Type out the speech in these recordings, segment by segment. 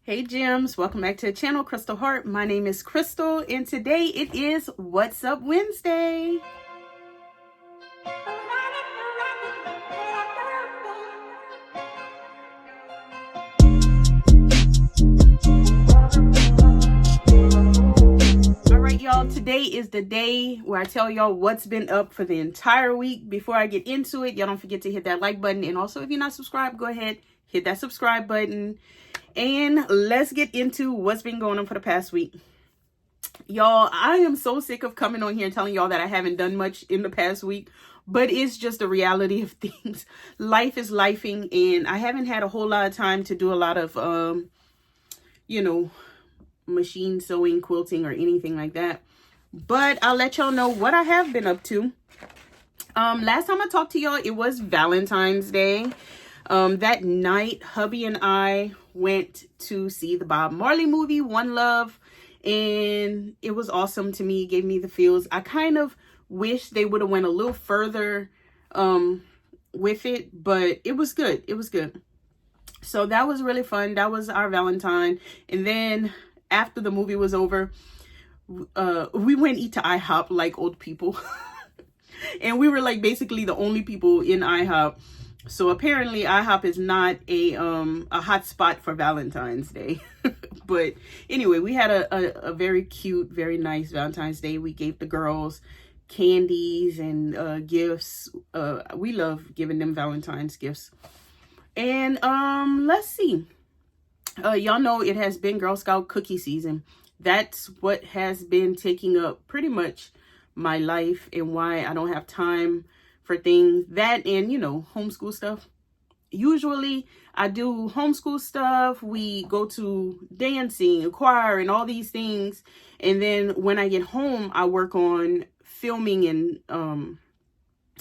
Hey gems, welcome back to the channel, Crystal Heart. My name is Crystal and today it is What's Up Wednesday. Alright y'all, today is the day where I tell y'all what's been up for the entire week. Before I get into it, y'all don't forget to hit that like button, and also if you're not subscribed, go ahead, hit that subscribe button. And let's get into what's been going on for the past week. Y'all, I am so sick of coming on here and telling y'all that I haven't done much in the past week, but it's just the reality of things. Life is lifing, and I haven't had a whole lot of time to do a lot of, machine sewing, quilting, or anything like that. But I'll let y'all know what I have been up to. Last time I talked to y'all, it was Valentine's Day. That night, hubby and I went to see the Bob Marley movie, One Love, and it was awesome to me. It gave me the feels. I kind of wish they would have went a little further with it, but it was good. It was good. So that was really fun. That was our Valentine. And then after the movie was over, we went eat to IHOP like old people. And we were like basically the only people in IHOP. So apparently IHOP is not a hot spot for Valentine's Day. But anyway, we had a very cute, very nice Valentine's Day. We gave the girls candies and gifts. We love giving them Valentine's gifts. And let's see. Y'all know it has been Girl Scout cookie season. That's what has been taking up pretty much my life and why I don't have time for things. That and, homeschool stuff. Usually I do homeschool stuff. We go to dancing, choir, and all these things. And then when I get home, I work on filming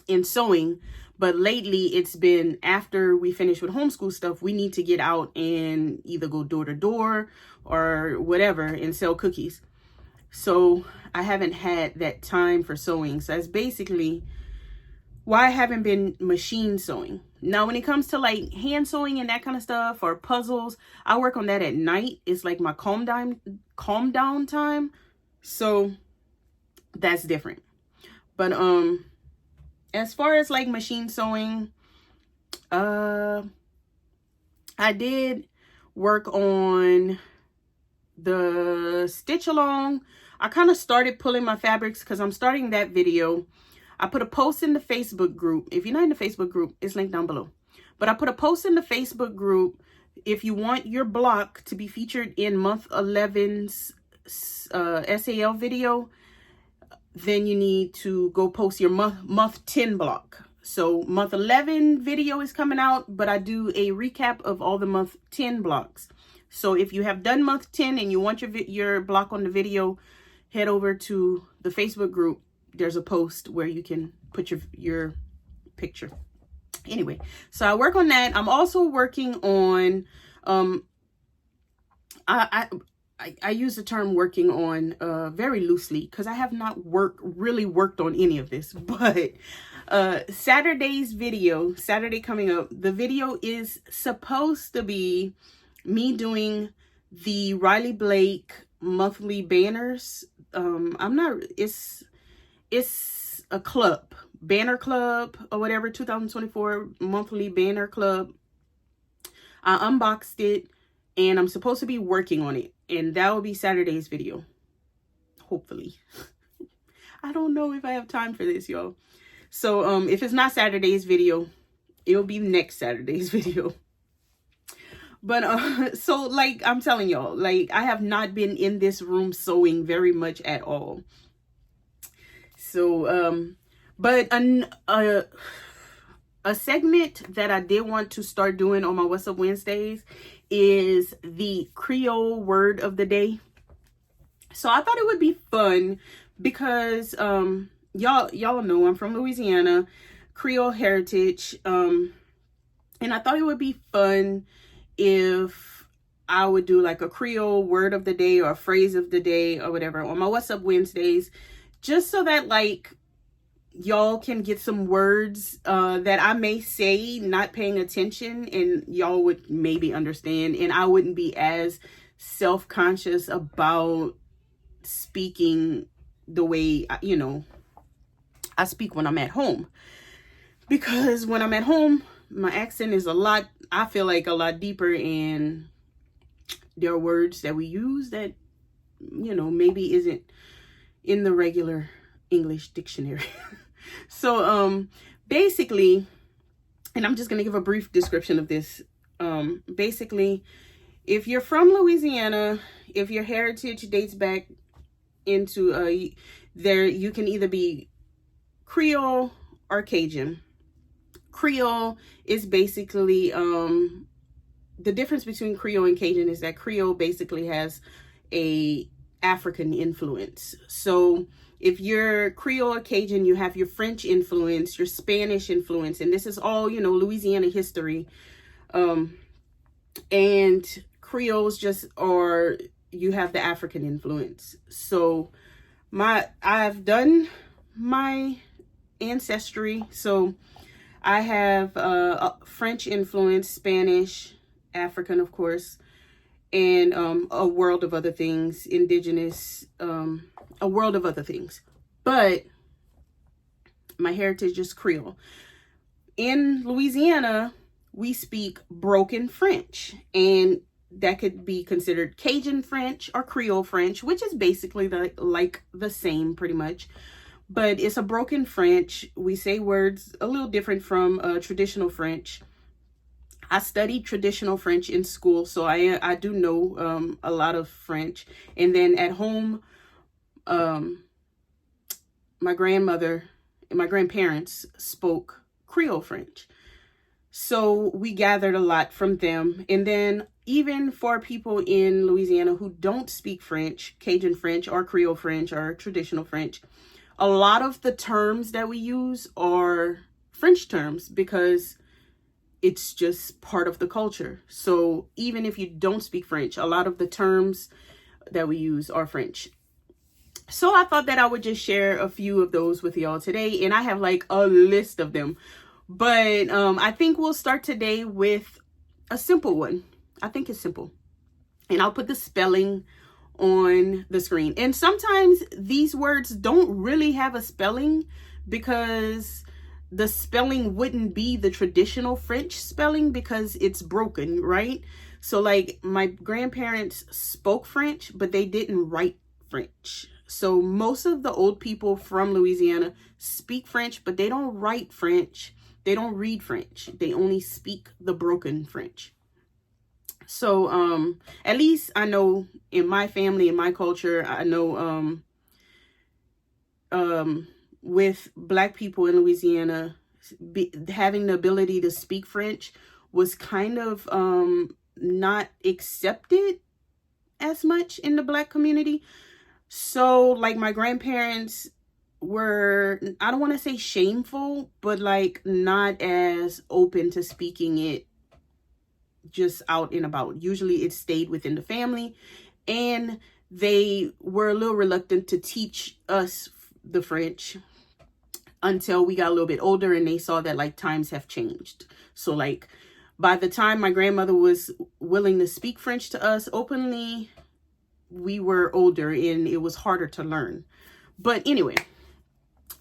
and sewing. But lately it's been after we finish with homeschool stuff, we need to get out and either go door to door or whatever and sell cookies. So I haven't had that time for sewing. So that's basically why I haven't been machine sewing. Now, when it comes to like hand sewing and that kind of stuff or puzzles, I work on that at night. It's like my calm down time. So that's different. But as far as like machine sewing, I did work on the stitch along. I kind of started pulling my fabrics because I'm starting that video. I put a post in the Facebook group. If you're not in the Facebook group, it's linked down below. But I put a post in the Facebook group. If you want your block to be featured in month 11's SAL video, then you need to go post your month 10 block. So month 11 video is coming out, but I do a recap of all the month 10 blocks. So if you have done month 10 and you want your block on the video, head over to the Facebook group. There's a post where you can put your picture. Anyway, so I work on that. I'm also working on, I use the term working on very loosely because I have not really worked on any of this. But Saturday's video, Saturday coming up, the video is supposed to be me doing the Riley Blake monthly banners. It's a club, banner club or whatever, 2024 monthly banner club. I unboxed it and I'm supposed to be working on it, and that will be Saturday's video, hopefully. I don't know if I have time for this, y'all. So if it's not Saturday's video, it'll be next Saturday's video. But so like I'm telling y'all, like I have not been in this room sewing very much at all. So but a segment that I did want to start doing on my What's Up Wednesdays is the Creole word of the day. So I thought it would be fun because y'all know I'm from Louisiana, Creole heritage, and I thought it would be fun if I would do like a Creole word of the day or a phrase of the day or whatever on my What's Up Wednesdays, just so that like y'all can get some words that I may say not paying attention, and y'all would maybe understand, and I wouldn't be as self-conscious about speaking the way, you know, I speak when I'm at home. Because when I'm at home, my accent is I feel like a lot deeper, and there are words that we use that, you know, maybe isn't in the regular English dictionary. So basically, and I'm just going to give a brief description of this. Basically, if you're from Louisiana, if your heritage dates back into there, you can either be Creole or Cajun. Creole is basically the difference between Creole and Cajun is that Creole basically has a African influence. So if you're Creole or Cajun, you have your French influence, your Spanish influence, and this is all, you know, Louisiana history. And Creoles just are, you have the African influence. So I've done my ancestry. So I have French influence, Spanish, African, of course, and a world of other things, indigenous, a world of other things. But my heritage is Creole. In Louisiana, we speak broken French, and that could be considered Cajun French or Creole French, which is basically like the same pretty much. But it's a broken French. We say words a little different from traditional French. I studied traditional French in school, so I do know a lot of French. And then at home, my grandmother and my grandparents spoke Creole French. So we gathered a lot from them. And then even for people in Louisiana who don't speak French, Cajun French or Creole French or traditional French, a lot of the terms that we use are French terms because it's just part of the culture. So even if you don't speak French, a lot of the terms that we use are French. So I thought that I would just share a few of those with y'all today. And I have like a list of them. But I think we'll start today with a simple one. I think it's simple. And I'll put the spelling on the screen. And sometimes these words don't really have a spelling because the spelling wouldn't be the traditional French spelling because it's broken, right? So like my grandparents spoke French, but they didn't write French. So most of the old people from Louisiana speak French, but they don't write French. They don't read French. They only speak the broken French. So at least I know in my family, in my culture, I know with Black people in Louisiana, having the ability to speak French was kind of not accepted as much in the Black community. So like my grandparents were, I don't want to say shameful, but like not as open to speaking it just out and about. Usually it stayed within the family, and they were a little reluctant to teach us the French until we got a little bit older and they saw that like times have changed. So like by the time my grandmother was willing to speak French to us openly, we were older and it was harder to learn. But anyway,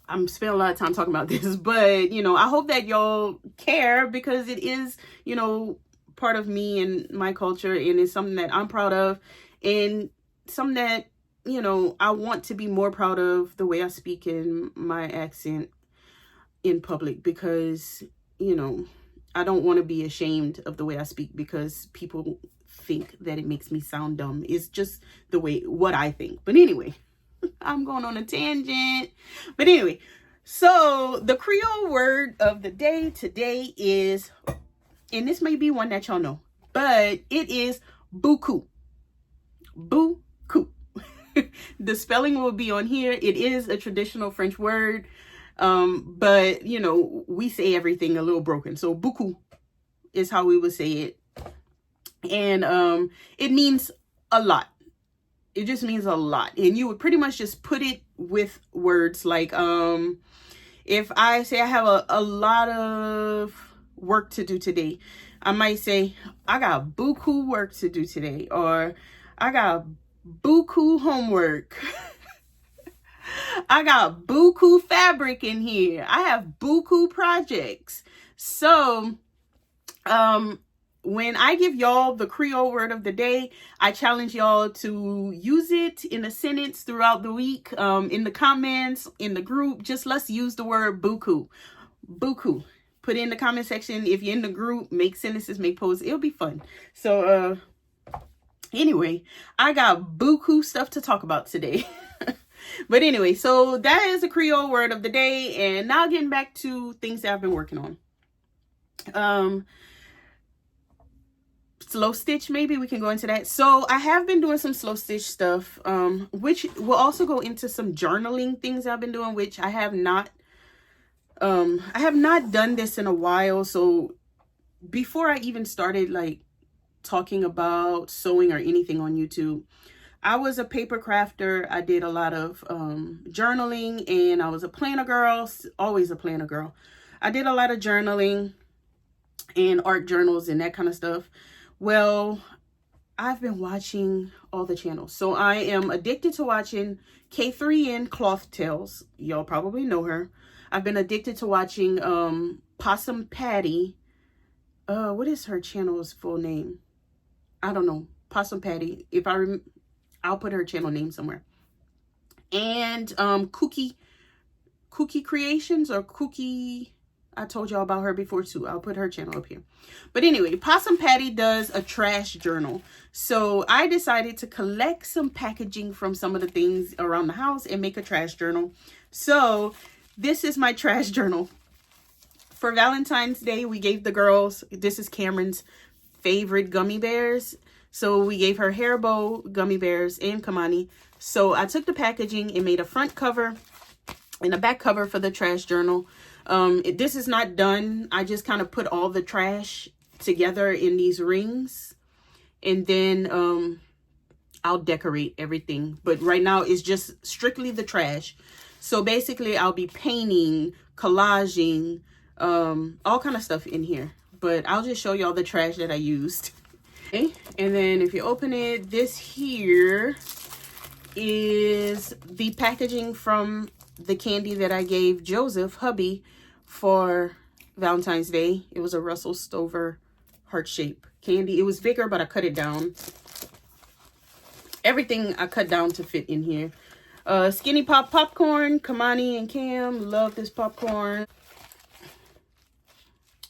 I'm spending a lot of time talking about this, but you know, I hope that y'all care because it is, you know, part of me and my culture, and it's something that I'm proud of and something that, you know, I want to be more proud of the way I speak in my accent in public because, you know, I don't want to be ashamed of the way I speak because people think that it makes me sound dumb. It's just the way, what I think. But anyway, I'm going on a tangent. But anyway, so the Creole word of the day today is, and this may be one that y'all know, but it is beaucoup. Beaucoup. The spelling will be on here. It is a traditional French word, but you know, we say everything a little broken. So beaucoup is how we would say it, and it means a lot. It just means a lot, and you would pretty much just put it with words like If I say I have a lot of work to do today, I might say, I got buku work to do today, or I got buku homework. I got buku fabric in here. I have buku projects. So, when I give y'all the Creole word of the day, I challenge y'all to use it in a sentence throughout the week, in the comments, in the group. Just let's use the word buku. Buku. Put it in the comment section. If you're in the group, make sentences, make posts. It'll be fun. So, anyway, I got buku stuff to talk about today. But anyway, so that is the Creole word of the day. And now getting back to things that I've been working on. Slow stitch, maybe we can go into that. So I have been doing some slow stitch stuff, which will also go into some journaling things I've been doing, which I have not done this in a while. So before I even started like talking about sewing or anything on YouTube, I was a paper crafter. I did a lot of journaling, and I was a planner girl, always a planner girl. I did a lot of journaling and art journals and that kind of stuff. Well, I've been watching all the channels. So I am addicted to watching K3N Cloth Tales. Y'all probably know her. I've been addicted to watching Possum Patty. What is her channel's full name? I don't know. Possum Patty. If I remember, I'll put her channel name somewhere. And Cookie Creations, or Cookie, I told y'all about her before too. I'll put her channel up here. But anyway, Possum Patty does a trash journal. So I decided to collect some packaging from some of the things around the house and make a trash journal. So this is my trash journal. For Valentine's Day, we gave the girls, this is Cameron's favorite gummy bears. So we gave her Haribo gummy bears and Kamani. So I took the packaging and made a front cover and a back cover for the trash journal. This is not done. I just kind of put all the trash together in these rings, and then I'll decorate everything. But right now it's just strictly the trash. So basically I'll be painting, collaging, all kind of stuff in here. But I'll just show y'all the trash that I used. Okay. And then if you open it, this here is the packaging from the candy that I gave Joseph, hubby, for Valentine's Day. It was a Russell Stover heart-shaped candy. It was bigger, but I cut it down. Everything I cut down to fit in here. Skinny Pop popcorn. Kamani and Cam love this popcorn.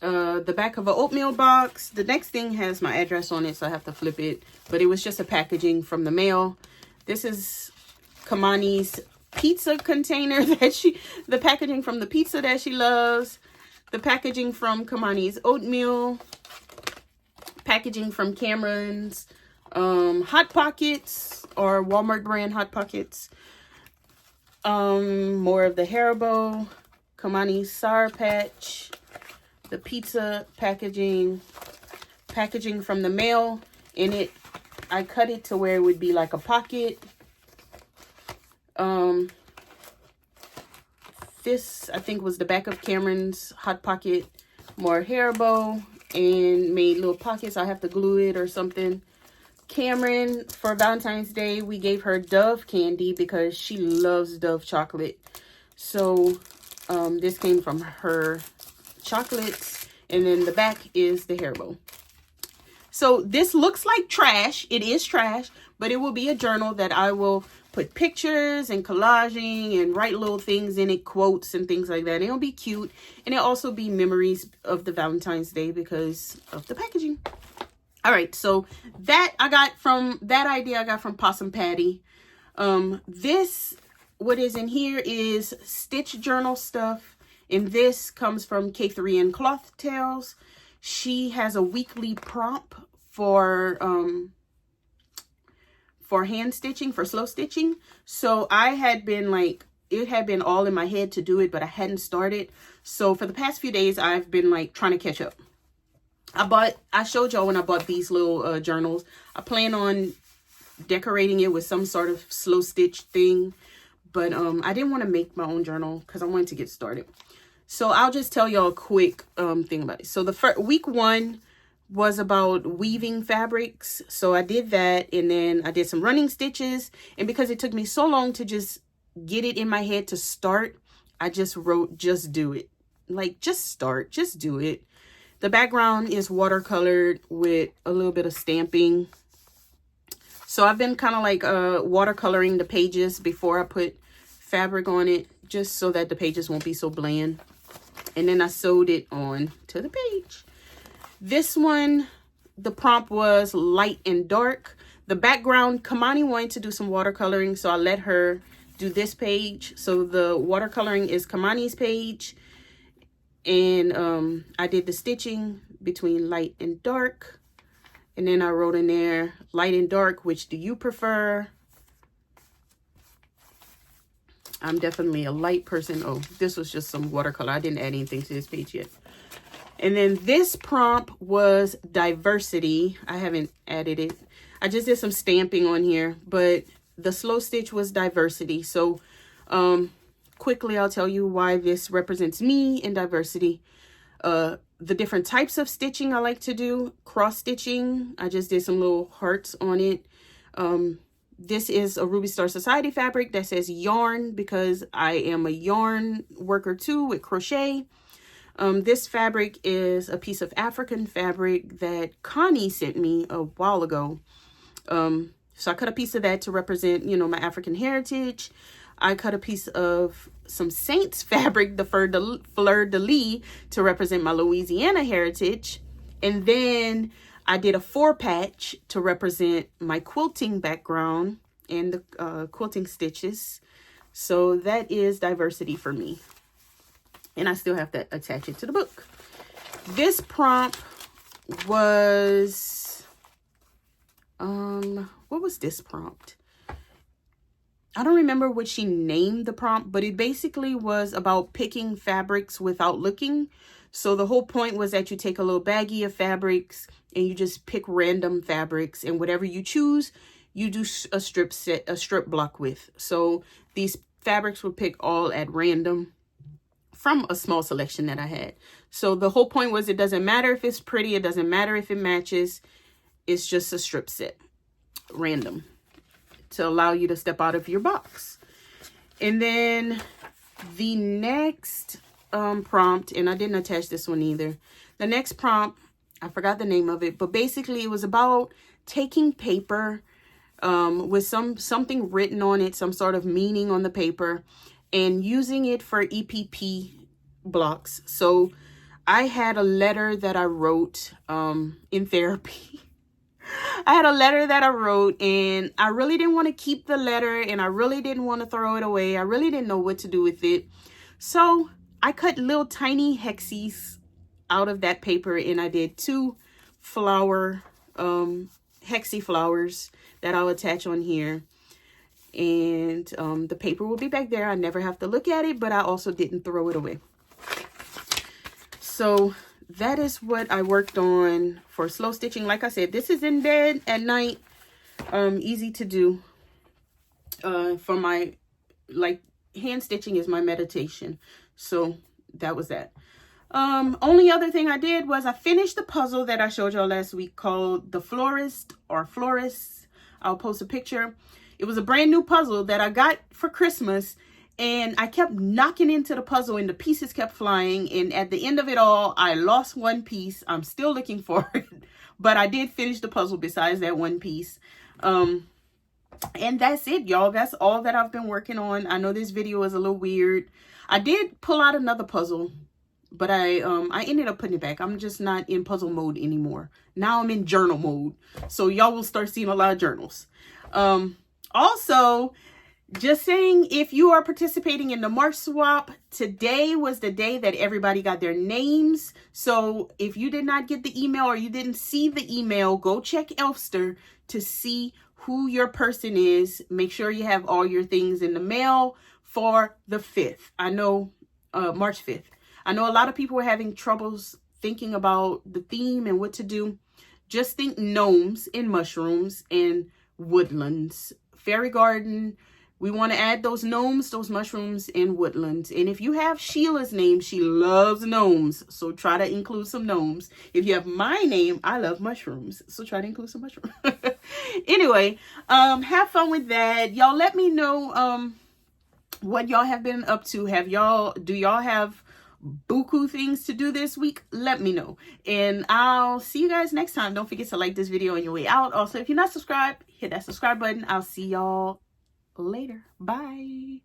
The back of an oatmeal box. The next thing has my address on it, so I have to flip it. But it was just a packaging from the mail. This is Kamani's pizza container that the packaging from the pizza that she loves. The packaging from Kamani's oatmeal. Packaging from Cameron's Hot Pockets, or Walmart brand Hot Pockets. More of the Haribo. Kamani's Sour Patch. The pizza packaging from the mail. In it, I cut it to where it would be like a pocket. This I think was the back of Cameron's Hot Pocket. More Haribo, and made little pockets. I have to glue it or something. Cameron, for Valentine's Day, we gave her Dove candy because she loves Dove chocolate. So this came from her chocolates, and then the back is the Haribo. So this looks like trash. It is trash, but it will be a journal that I will put pictures and collaging and write little things in it, quotes and things like that. It'll be cute, and it'll also be memories of the Valentine's Day because of the packaging. All right, so that idea I got from Possum Patty. This, what is in here is stitch journal stuff. And this comes from K3N Cloth Tales. She has a weekly prompt for hand stitching, for slow stitching. So I had been like, it had been all in my head to do it, but I hadn't started. So for the past few days, I've been like trying to catch up. I showed y'all when I bought these little journals. I plan on decorating it with some sort of slow stitch thing. But I didn't want to make my own journal because I wanted to get started. So I'll just tell y'all a quick thing about it. So the first week 1 was about weaving fabrics. So I did that, and then I did some running stitches. And because it took me so long to just get it in my head to start, I just wrote, just do it. Like, just start, just do it. The background is watercolored with a little bit of stamping. So I've been kind of like watercoloring the pages before I put fabric on it, just so that the pages won't be so bland. And then I sewed it on to the page. This one, the prompt was light and dark. The background, Kamani wanted to do some watercoloring, so I let her do this page. So the watercoloring is Kamani's page. And I did the stitching between light and dark. And then I wrote in there, light and dark, which do you prefer? I'm definitely a light person. Oh, this was just some watercolor. I didn't add anything to this page yet. And then this prompt was diversity. I haven't added it. I just did some stamping on here, but the slow stitch was diversity. So quickly, I'll tell you why this represents me in diversity. The different types of stitching I like to do. Cross stitching. I just did some little hearts on it. This is a Ruby Star Society fabric that says yarn because I am a yarn worker too with crochet. This fabric is a piece of African fabric that Connie sent me a while ago. So I cut a piece of that to represent, you know, my African heritage. I cut a piece of some Saints fabric, the fleur de lis, to represent my Louisiana heritage. And then I did a 4-patch to represent my quilting background and the quilting stitches. So that is diversity for me. And I still have to attach it to the book. This prompt was, what was this prompt? I don't remember what she named the prompt, but it basically was about picking fabrics without looking. So the whole point was that you take a little baggie of fabrics and you just pick random fabrics, and whatever you choose, you do a strip block with. So these fabrics were picked all at random from a small selection that I had. So the whole point was, it doesn't matter if it's pretty, it doesn't matter if it matches. It's just a strip set, random, to allow you to step out of your box. And then the next prompt, and I didn't attach this one either. The next prompt, I forgot the name of it, but basically it was about taking paper with something written on it, some sort of meaning on the paper, and using it for EPP blocks. So I had a letter that I wrote in therapy. I had a letter that I wrote, and I really didn't want to keep the letter, and I really didn't want to throw it away. I really didn't know what to do with it. So I cut little tiny hexies out of that paper, and I did 2 flower hexie flowers that I'll attach on here. And the paper will be back there. I never have to look at it, but I also didn't throw it away. So that is what I worked on for slow stitching. Like I said, this is in bed at night. Easy to do. For my, like, hand stitching is my meditation. So that was that. Only other thing I did was I finished the puzzle that I showed y'all last week called The Florist or Florist. I'll post a picture. It was a brand new puzzle that I got for Christmas, and I kept knocking into the puzzle and the pieces kept flying. And at the end of it all, I lost one piece. I'm still looking for it, but I did finish the puzzle besides that one piece. And that's it, y'all. That's all that I've been working on. I know this video is a little weird. I did pull out another puzzle, but I ended up putting it back. I'm just not in puzzle mode anymore. Now I'm in journal mode. So y'all will start seeing a lot of journals. Also, just saying, if you are participating in the March swap, today was the day that everybody got their names. So if you did not get the email or you didn't see the email, go check Elfster to see who your person is. Make sure you have all your things in the mail for the 5th. I know, March 5th. I know a lot of people were having troubles thinking about the theme and what to do. Just think gnomes and mushrooms and woodlands. Fairy garden, We want to add those gnomes, those mushrooms, and woodlands. And if you have Sheila's name, she loves gnomes. So try to include some gnomes. If you have my name, I love mushrooms. So try to include some mushrooms. Anyway, have fun with that. Y'all let me know what y'all have been up to. Do y'all have buku things to do this week? Let me know. And I'll see you guys next time. Don't forget to like this video on your way out. Also, if you're not subscribed, hit that subscribe button. I'll see y'all later. Bye.